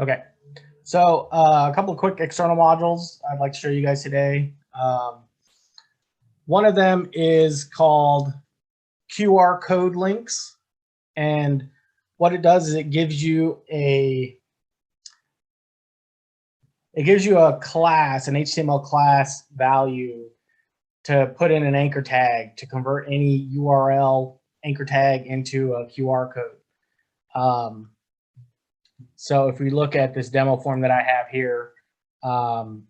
Okay, so a couple of quick external modules I'd like to show you guys today. One of them is called QR code links, and what it does is it gives you a class, an HTML class value to put in an anchor tag to convert any URL anchor tag into a QR code. So if we look at this demo form that I have here,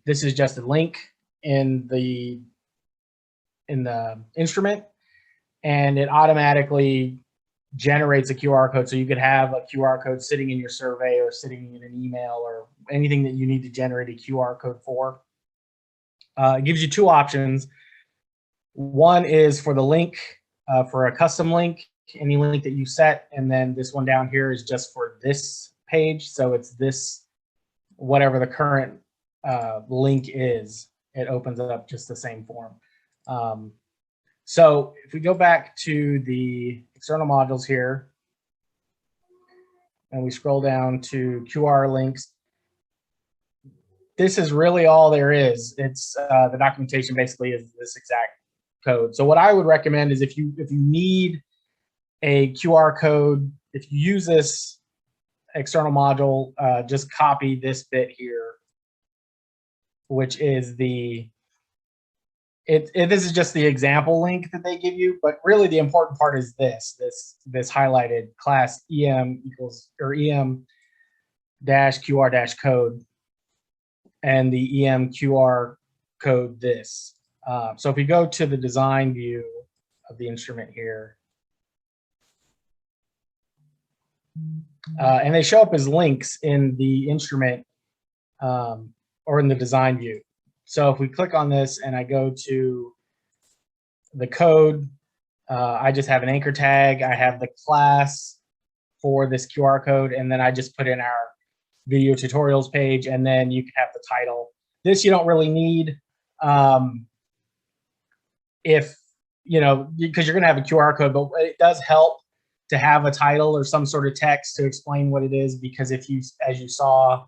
this is just a link in the instrument, and it automatically generates a QR code. So you could have a QR code sitting in your survey or sitting in an email or anything that you need to generate a QR code for. It gives you two options. One is for the link, for a custom link, any link that you set, and then this one down here is just for this page. So it's this, whatever the current link is, it opens up just the same form. So if we go back to the external modules here, and we scroll down to QR links, this is really all there is. It's the documentation basically is this exact code. So what I would recommend is if you need a QR code, if you use this external module, just copy this bit here, which is this is just the example link that they give you, but really the important part is this highlighted class em equals, or em dash QR dash code, and the em QR code this. So if we go to the design view of the instrument here, and they show up as links in the instrument or in the design view. So if we click on this and I go to the code, I just have an anchor tag. I have the class for this QR code, and then I just put in our video tutorials page, and then you can have the title. This you don't really need if, you know, because you're going to have a QR code, but it does help to have a title or some sort of text to explain what it is, because if you, as you saw,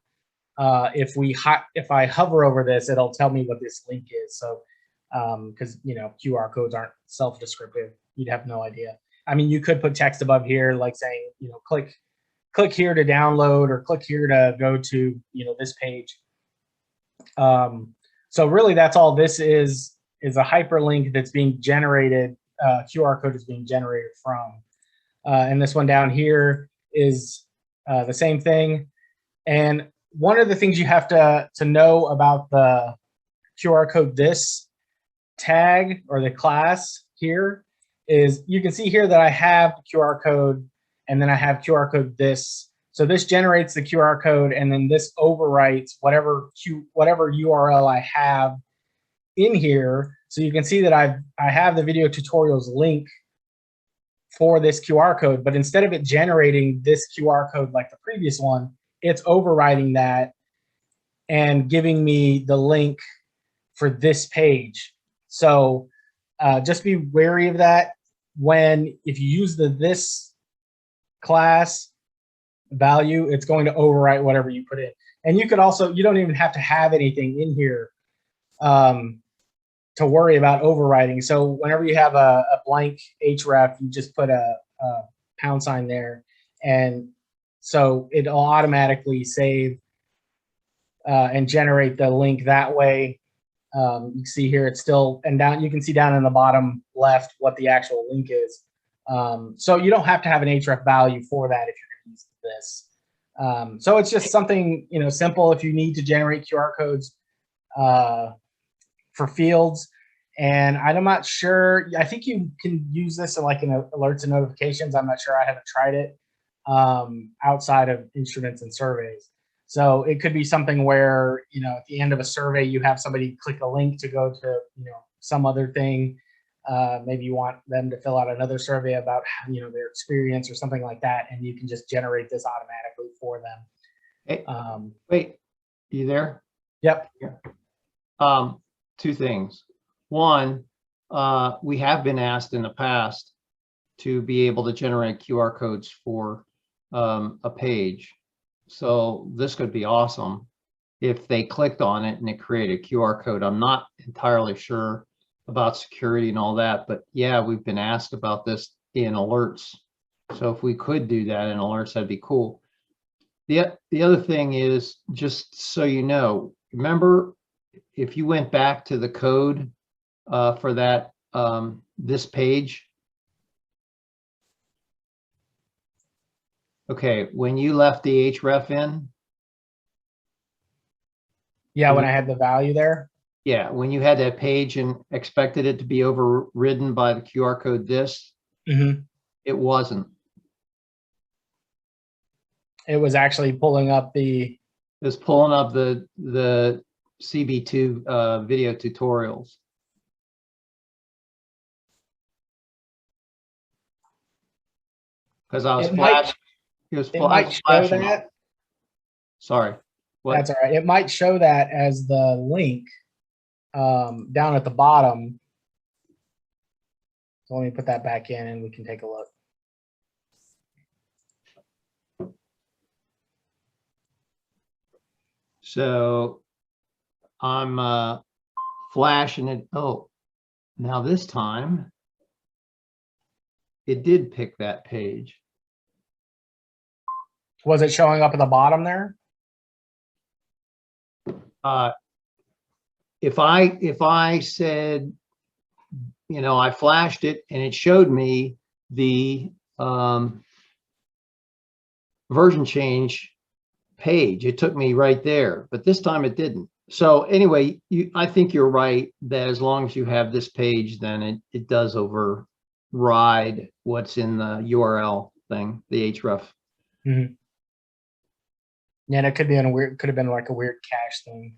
if I hover over this, it'll tell me what this link is. So, because you know, QR codes aren't self-descriptive, you'd have no idea. I mean, you could put text above here, like saying, you know, click here to download, or click here to go to, you know, this page. So really, that's all this is a hyperlink that's being generated. QR code is being generated from. And this one down here is the same thing. And one of the things you have to know about the QR code this tag, or the class here, is you can see here that I have the QR code, and then I have QR code this. So this generates the QR code, and then this overwrites whatever URL I have in here. So you can see that I have the video tutorials link for this QR code, but instead of it generating this QR code like the previous one, it's overriding that and giving me the link for this page. So just be wary of that if you use this class value, it's going to overwrite whatever you put in. And you could also, you don't even have to have anything in here to worry about overwriting. So whenever you have a blank href, you just put a # there, and so it'll automatically save and generate the link that way. You can see here it's still, and down you can see down in the bottom left what the actual link is. So you don't have to have an href value for that if you're going to use this. So it's just something, you know, simple if you need to generate QR codes for fields. And I'm not sure, I think you can use this in like in alerts and notifications. I'm not sure, I haven't tried it outside of instruments and surveys. So it could be something where, you know, at the end of a survey, you have somebody click a link to go to, you know, some other thing. Maybe you want them to fill out another survey about, you know, their experience or something like that, and you can just generate this automatically for them. Hey, wait, you there? Yep. Yeah. Two things. One, we have been asked in the past to be able to generate QR codes for a page. So this could be awesome if they clicked on it and it created a QR code. I'm not entirely sure about security and all that, but yeah, we've been asked about this in alerts. So if we could do that in alerts, that'd be cool. The other thing is, just so you know, remember, if you went back to the code for that, this page. Okay, when you left the href in. Yeah, when I had the value there. Yeah, when you had that page and expected it to be overridden by the QR code this, it wasn't. It was actually pulling up the. It was pulling up the CB2 video tutorials. Because I was flashing. It might show that. Sorry. What? That's all right. It might show that as the link down at the bottom. So let me put that back in and we can take a look. So I'm flashing it. Oh, now this time it did pick that page. Was it showing up at the bottom there? If I said, you know, I flashed it and it showed me the version change page, it took me right there, but this time it didn't. So anyway, I think you're right that as long as you have this page, then it does override what's in the URL thing, the href. Yeah, and it could be in a weird, could have been like a weird cache thing.